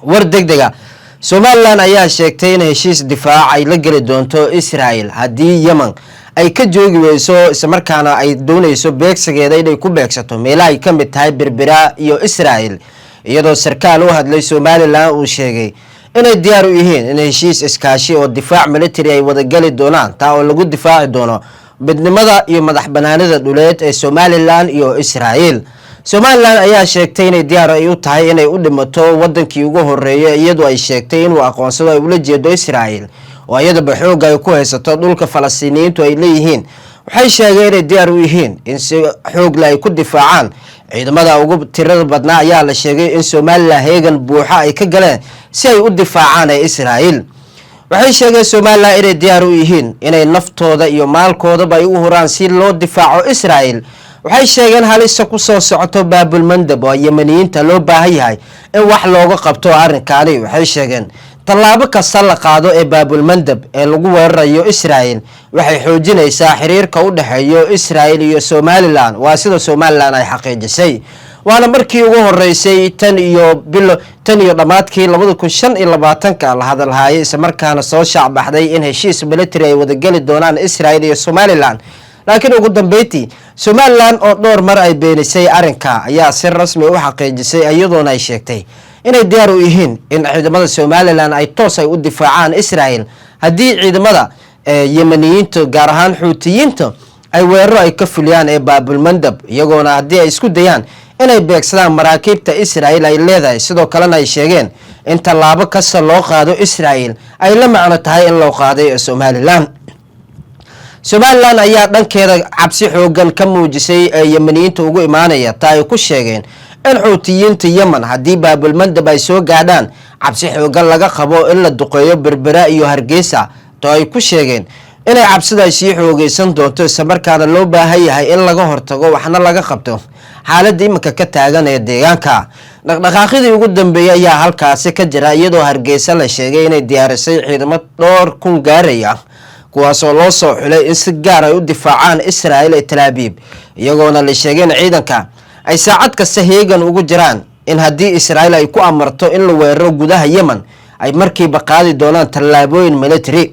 war degdega Somaliland ayaa sheegtay in heshiis difaac ay la gali doonto Israel haddii Yemen ay ka joogi weyso isla markaana ay doonayso beegsigeeda inay ku beegsato meelaha ay ka mid tahay Berbera iyo Israel iyadoo sarkaal u hadlay Somaliland uu sheegay inay diyaar u yihiin in heshiis iskaashi oo difaac military ay wada gali doonaan taa oo lagu difaaci doono midnimada iyo madaxbanaanida dhuleed ee Somaliland iyo Israel. Somaliland ayaa sheegtay inay diyaar u tahay inay u dhimato wadankii ugu horeeyay iyadoo ay sheegtay inuu aqoonsado ay ula jeedo Israel oo iyadaba xoog ay ku haysato dhulka Falastiiniyiintu ay leeyihiin. Waxay sheegeen inay diyaar u yihiin in si xoog leh ay ku difaacaan ciidamada ugu tirada badnaa ayaa la sheegay in Somaliland heegan buuxa ay ka galeen si ay u difaacaan Israel. waxay sheegeen Somaliland inay diyaar u yihiin inay naftooda iyo maalkoodaba ay u huraan si loo difaaco Israel. waxay sheegeen halista ku soo socoto Baabul Mandab oo Yemeniyiinta loo baahan yahay in wax looga qabto arrinkaani. waxay sheegeen tallaabo kasta la qaado ee Baabul Mandab ee lagu weerarayo Israel waxay xoojinaysaa xiriirka u dhaxeeya Israel iyo Somaliland waa sida Somaliland ay xaqiijisay. waana markii ugu horeysay tan iyo dhamaadkii 2025 la hadalhaayay isla markaana soo shacbaxday in heshiis military ay wada gali doonaan Israel iyo Somaliland. laakiin ugu dambeyntii Somaliland oo dhowr mar ay beenisay arrinka ayaa si rasmi u xaqiijisay iyadoona ay sheegtay inay diyaar u yihiin in ciidamada Somaliland ay toos ay u difaacaan Israel haddii ciidamada Yemeniyiinta gaar ahaan Xuutiyiinta ay weeraro ay ka fuliyaan ee Baabul Mandab iyagoona haddii ay isku dayaan inay beegsadaan maraakiibta Israel ay leedahay. sidoo kalena ay sheegeen in tallaabo kasta loo qaado Israel ay la macno tahay in loo qaaday Somaliland. Somaliland ayaa dhankeeda cabsi xoogan ka muujisay Yemeniyiinta ugu imaanaya taa ay ku sheegeen in Xuutiyiinta Yemen haddii Baabul Mandab ay soo gaadhaan cabsi xoogan laga qabo in la duqeeyo Berbera iyo Hargeysa taa ay ku sheegeen inay cabsida ay sii xoogeysan doonto isla markaana loo baahan yahay in laga hortago waxna laga qabto xaaladda iminka ka taagan ee deegaanka. dhaqdhaqaaqidii ugu dambeeyay ayaa halkaasi ka jira iyadoo Hargeysa la sheegay inay diyaarisay ciidamo dhowr kun gaaraya kuwaas oo loo soo xulay in si gaar ah u difaacaan Israel ee Tel Aviv iyagoona la sheegay in ciidanka ay saacad kasta heegan ugu jiraan in haddii Israel ay ku amarto in la weeraro gudaha Yemen ay markiiba qaadi doonaan tallaabooyin military.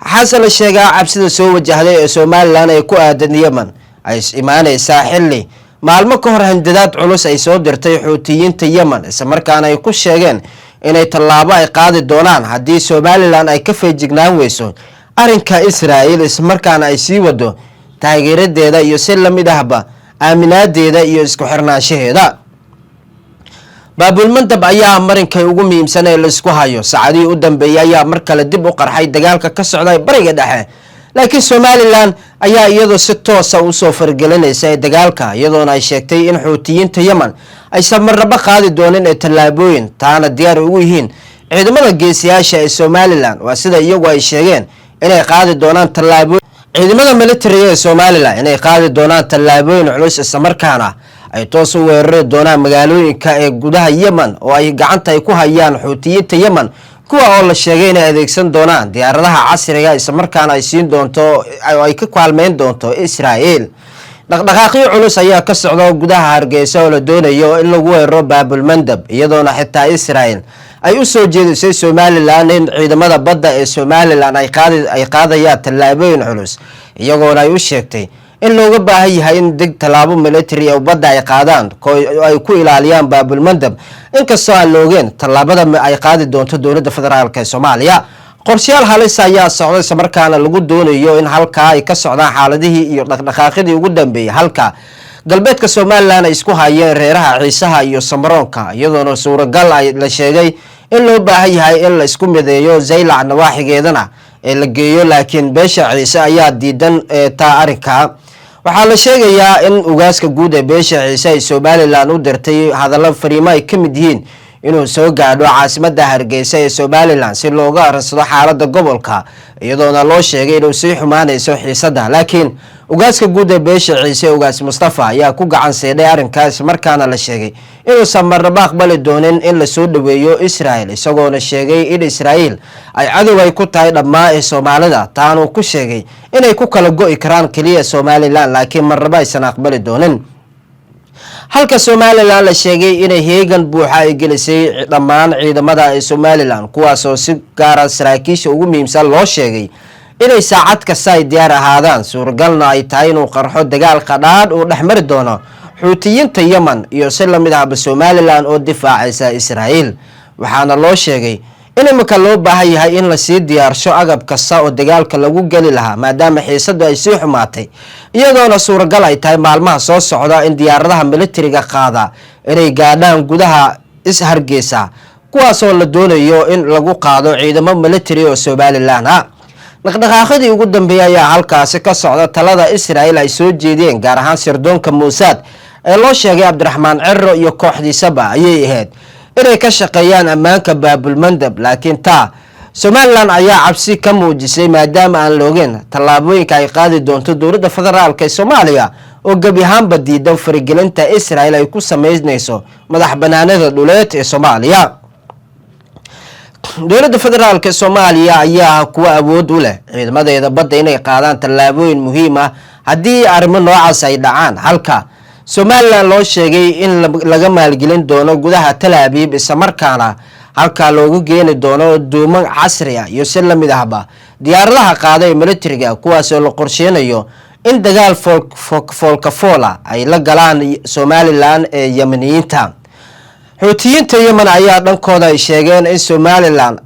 waxaase la sheegaa cabsida soo wajahday ee Somaliland ay ku aadan Yemen ay imaanaysaa xilli maalmo ka hor handadaad culus ay soo dirtay Xuutiyiinta Yemen isla markaana ay ku sheegeen inay tallaabo ay qaadi doonaan haddii Somaliland ay ka feejignaan weyso arrinka Israel isla markaana ay sii wado taageeradeeda iyo si la mid ahba aaminaadeeda iyo isku xirnaanshaheeda. Baabul Mandab ayaa marinkay ugu muhiimsan ee la isku hayo saacadii u dambeeyay ayaa mar kale dib u qarxay dagaalka ka socda bariga dhexe. laakiin Somaliland ayaa iyadoo si toos ah u soo fargelinaysa dagaalka iyadoona ay sheegtay in Xuutiyiinta Yemen ay samarraba qaadi doonaan ee tallaabooyin taana diyaar ugu yihiin ciidamada geesiyaasha ee Somaliland waa sida iyagu ay sheegeen inay qaadi doonaan tallaabooyin ciidamada military ee Somaliland inay qaadi doonaan tallaabooyin culus isla markaana ay toos u weerari doonaan magaalooyinka ee gudaha Yemen oo ay gacanta ay ku hayaan Xuutiyiinta Yemen kuwa oo la sheegay inay adeegsan doonaan diyaaradaha casriga isla markaana ay siin doonto ay ka kaalmeyn doonto Israel. dhaqdhaqaaqyo culus ayaa ka socda gudaha Hargeysa oo la doonayo in lagu weeraro Baabul Mandab iyadoona xitaa Israel ay u soo jeedisay Somaliland in ciidamada badda ee Somaliland ay qaadayaan tallaabooyin culus iyagoona ay u sheegtay in looga baahan yahay in tallaabo military oo badda ay qaadaan ay ku ilaaliyaan Baabul Mandab inkastoo aan loogeen tallaabada ay qaadi doonto dowladda federaalka ee Soomaaliya. qorshayaal halis ayaa socda isla markaana lagu doonayo in halka ay ka socdaan xaaladihii iyo dhaqdhaqaaqidii ugu dambeeyay halka galbeedka Somaliland ay isku hayeen reeraha Ciisaha iyo Samaroonka iyadoona suuragal ay la sheegay in loo baahan yahay in la isku mideeyo Zaylac nawaaxigeedana ee la geeyo laakiin beesha Ciise ayaa diidan taa arrinka. waxaa la sheegayaa in ugaaska guud ee beesha Ciise ay Somaliland u dirtay hadallo fariimo ay ka mid yihiin inuu soo gaadho caasimadda Hargeysa ee Somaliland si looga aransado xaaladda gobolka iyadoona loo sheegay inuu sii xumaanayso xiisadda. laakiin ugaaska guud ee beesha Ciise ugaas Mustafa ayaa ku gacan seeday arrinkaas markaana la sheegay inuu samarraba aqbali doonin in la soo dhaweeyo Israel isagoona sheegay in Israel ay cadow ay ku tahay dhammaan ee Soomaalida taanu ku sheegay inay ku kala go'i karaan kaliya Somaliland laakiin marraba aysan aqbali doonin. halka Somaliland la sheegay inay heegan buuxa ay gelisay dhammaan ciidamada ee Somaliland kuwaas oo si gaar ah saraakiisha ugu muhiimsan loo sheegay inay saacad kasta ay diyaar ahaadaan suuragalna ay tahay inuu qarxo dagaal qadhaadh oo dhexmari doono xuutiyiinta Yemen iyo si la mid ah Somaliland oo difaacaysa Israa'iil waxaana loo sheegay in imika loo baahan yahay in la sii diyaarsho agab kasta oo dagaalka lagu gali lahaa maadaama xiisadu ay sii xumaatay iyadoona suuragal ay tahay maalmaha soo socda in diyaaradaha militariga qaada inay gaadhaan gudaha Hargeysa kuwaas oo la doonayo in lagu qaado ciidamo militari oo Somaliland ah dhaqdhaqaaqadii ugu dambeeyay ayaa halkaasi ka socda talada Israa'iil ay soo jeediyeen gaar ahaan sirdoonka Mossad ee loo sheegay Cabdiraxmaan Cirro iyo kooxdiisaba ayay ahayd inay ka shaqeeyaan ammaanka Baabul Mandab laakiin Somaliland ayaa cabsi ka muujisay maadaama aan loogeen tallaabooyinka ay qaadi doonto dowladda federaalka ee Soomaaliya oo gabi ahaanba diidan faragelinta Israa'iil ay ku sameynayso madax banaanida dhuleed ee Soomaaliya dowladda federaalka Soomaaliya ayaa kuwa awood u leh ciidamadeeda badda inay qaadaan tallaabooyin muhiim ah haddii arrimo noocaas ay dhacaan halka Somaliland loo sheegay in laga maalgelin doono gudaha Tel Aviv isla markaana halka loogu geeni doono duuman casri ah iyo si la mid ahba diyaaradaha qaada ee militariga kuwaas oo la qorsheynayo in dagaal foolka ay la galaan Somaliland ee Yemeniyiinta xuutiyiinta Yemen ayaa dhankooda ay sheegeen in Somaliland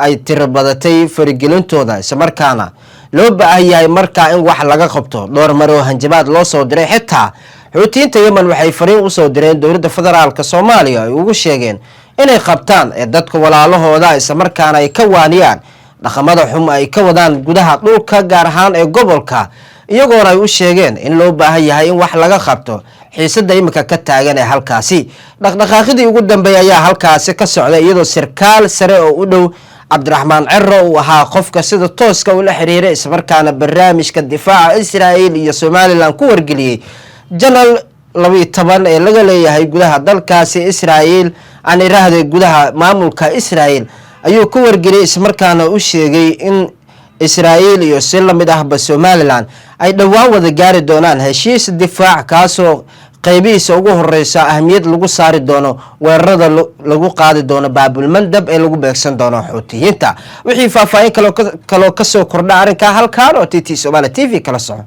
ay tirbadatay faragelintooda isla markaana loo baahan yahay markaa in wax laga qabto dhowr mar oo hanjabaad loo soo diray xitaa xuutiyiinta Yemen waxay fariin u soo direen dowladda federaalka Soomaaliya ay ugu sheegeen inay qabtaan dadka walaalahooda isla markaana ay ka waaniyaan dhaqamada xum ay ka wadaan gudaha dhulka gaar ahaan ee gobolka iyagoona ay u sheegeen in loo baahan yahay in wax laga qabto xiisada imika ka taagan ee halkaasi dhaqdhaqaaqidii ugu dambeeyay ayaa halkaasi ka socday iyadoo sarkaal sare oo u dhow Cabdiraxmaan Cirro uu ahaa qofka sida tooska u la xiriiray isla markaana barnaamijka difaaca Israa'iil iyo Somaliland ku wargeliyay Janal 12 ee laga leeyahay gudaha dalkaasi Israa'iil aan iraahday gudaha maamulka Israa'iil ayuu ku wargeliyay isla markaana u sheegay in Israa'iil iyo si la mid ah Somaliland ay dhawaan wada gaari doonaan heshiis difaac kaasoo qaybihiisa ugu horeysa ahmiyad lagu saari doono weerarada lagu qaadi doono Baabul Mandab ee lagu beegsan doono xuutiyiinta wixii faahfaahin kale ka soo kordha arrinka halkaan oo TT Somali TV kala soco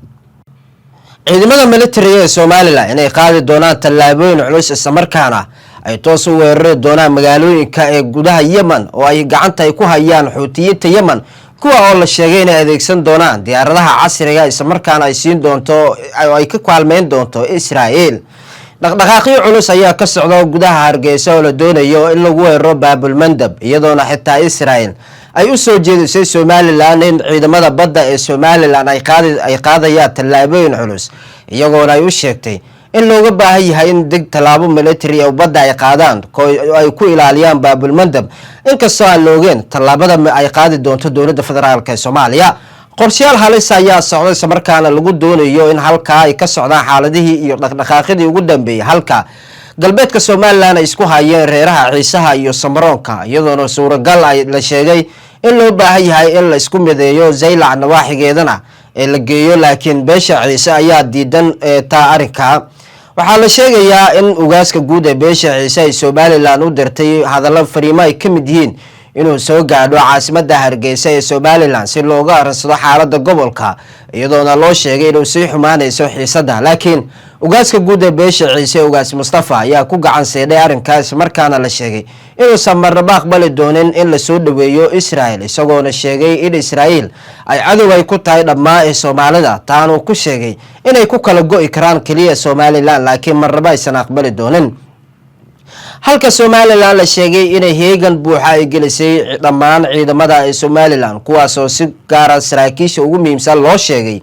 ciidamada militariga ee Somaliland inay qaadi doonaan tallaabooyin culus isla markaana ay toos u weerari doonaan magaalooyinka ee gudaha Yemen oo ay gacanta ay ku hayaan xuutiyiinta Yemen kuwa oo la sheegay inay adeegsan doonaan diyaaradaha casriga isla markaana ay siin doonto ay ka kaalmeyn doonto Israa'iil dhaqdhaqaaqyo culus ayaa ka socda gudaha Hargeysa oo la doonayo in lagu weeraro Baabul Mandab iyadoona xitaa Israa'iil ay u soo jeedisay Somaliland in ciidamada badda ee Somaliland ay qaadayaan tallaabooyin culus iyagoona ay u sheegtay in looga baahan yahay in tallaabo military oo badda ay qaadaan ay ku ilaaliyaan Baabul Mandab inkastoo aan loogeen tallaabada ay qaadi doonto dowladda federaalka ee Soomaaliya qorshayaal halis ayaa socday isla markaana lagu doonayo in halka ay ka socdaan xaaladihii iyo dhaqdhaqaaqidii ugu dambeeyay halka galbeedka Somaliland ay isku hayeen reeraha Ciisaha iyo Samaroonka iyadoona suuragal ay la sheegay in loo baahan yahay in la isku mideeyo Zaylac nawaaxigeedana ee la geeyo laakiin beesha Ciise ayaa diidan taa arrinka waxaa la sheegayaa in ugaaska guud ee beesha Ciise ay Somaliland u dirtay hadallo fariimo ay ka mid yihiin inuu soo gaadho caasimadda Hargeysa ee Somaliland si looga aransado xaaladda gobolka iyadoona loo sheegay inuu sii xumaanayso xiisada laakiin ugaaska guud ee beesha Ciise ugaas Mustafa ayaa ku gacan seeday arrinkaas markaana la sheegay inuu samarnaba aqbali doonin in la soo dhaweeyo Israa'iil isagoona sheegay in Israa'iil ay cadow ay ku tahay dhammaan Soomaalida taanu ku sheegay inay ku kala go'i karaan kaliya Somaliland laakiin marnaba aysan aqbali doonin halka Somaliland la sheegay inay heegan buuxa ay gelisay dhammaan ciidamada ee Somaliland kuwaas oo si gaar ah saraakiisha ugu muhiimsan loo sheegay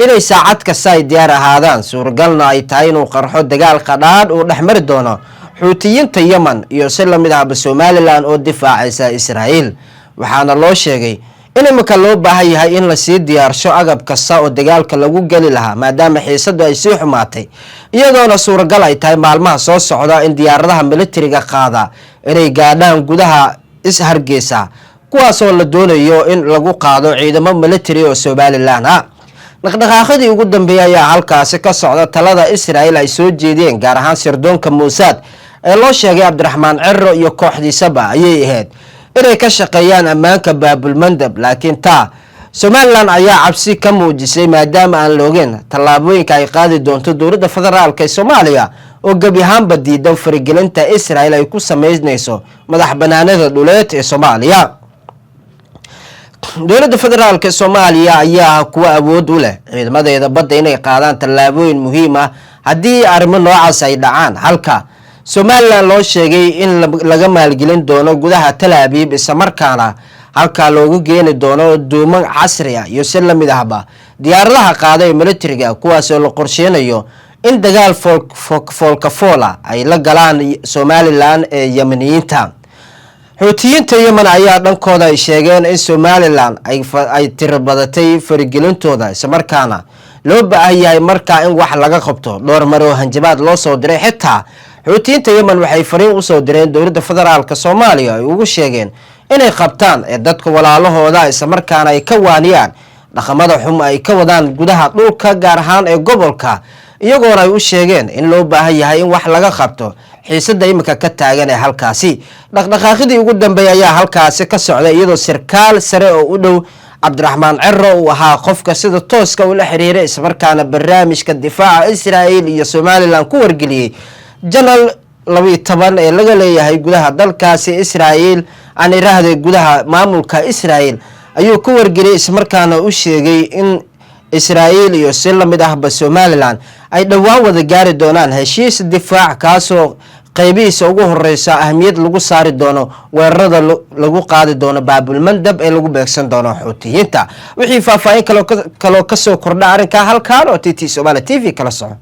inay saacad kasta ay diyaar ahaadaan suuragalna ay tahay inuu qarxo dagaal qadhaadh oo dhexmari doono xuutiyiinta Yemen iyo si la mid ah Somaliland oo difaacaysa Israa'iil waxaana loo sheegay in imika loo baahan yahay in la sii diyaarsho agab kasta oo dagaalka lagu gali lahaa maadaama xiisadu ay sii xumaatay iyadoona suuragal ay tahay maalmaha soo socda in diyaaradaha militariga qaada inay gaadhaan gudaha Hargeysa kuwaas oo la doonayo in lagu qaado ciidamo military oo Somaliland dhaqdhaqaaqadii ugu dambeeyay ayaa halkaasi ka socda talada Israel ay soo jeediyeen gaar ahaan sirdoonka Mossad ee loo sheegay Cabdiraxmaan Cirro iyo kooxdiisaba ayay ahayd inay ka shaqeeyaan ammaanka Baabul Mandab laakiin Somaliland ayaa cabsi ka muujisay maadaama aan loogeen tallaabooyinka ay qaadi doonto dowladda federaalka ee Soomaaliya oo gabi ahaanba diidan faragelinta Israel ay ku sameynayso madax banaanida dhuleed ee Soomaaliya. dowladda federaalka ee Soomaaliya ayaa kuwa awood u leh ciidamadeeda badda inay qaadaan tallaabooyin muhiim ah haddii arrimo noocaas ay dhacaan halka Somaliland loo sheegay in laga maalgelin doono gudaha Tel Aviv isla markaana halka loogu geeni doono duuman casri ah iyo si la mid ahba diyaaradaha qaaday militariga kuwaas oo la qorsheynayo in dagaal foolka ay la galaan Somaliland ee Yemeniyiinta. Xuutiyiinta Yemen ayaa dhankooda ay sheegeen in Somaliland ay tirbadatay faragelintooda isla markaana loo baahan yahay markaa in wax laga qabto dhowr mar oo hanjabaad loo soo diray xitaa Xuutiyiinta Yemen waxay fariin u soo direen dowladda federaalka Soomaaliya ay ugu sheegeen inay qabtaan dadka walaalahooda isla markaana ay ka waaniyaan dhaqamada xum ay ka wadaan gudaha dhulka gaar ahaan ee gobolka iyagoona ay u sheegeen in loo baahan yahay in wax laga qabto xiisada imika ka taagan ee halkaasi. dhaqdhaqaaqidii ugu dambeeyay ayaa halkaasi ka socday iyadoo sarkaal sare oo u dhow Cabdiraxmaan Cirro uu ahaa qofka sida tooska u la xiriiray isla markaana barnaamijka difaaca Israel iyo Somaliland ku wargeliyay Janal 12 ee laga leeyahay gudaha dalkaasi Israel aan iraahday gudaha maamulka Israel ayuu ku wargeliyay isla markaana u sheegay in Israel iyo si la mid ahba Somaliland ay dhawaan wada gaari doonaan heshiis difaac kaasoo qaybihiisa ugu horeysa ahmiyad lagu saari doono weerarada lagu qaadi doono Baabul Mandab ee lagu beegsan doono Xuutiyiinta. wixii faahfaahin kale ka soo kordha arrinka halkaan oo TT Somali TV kala soco.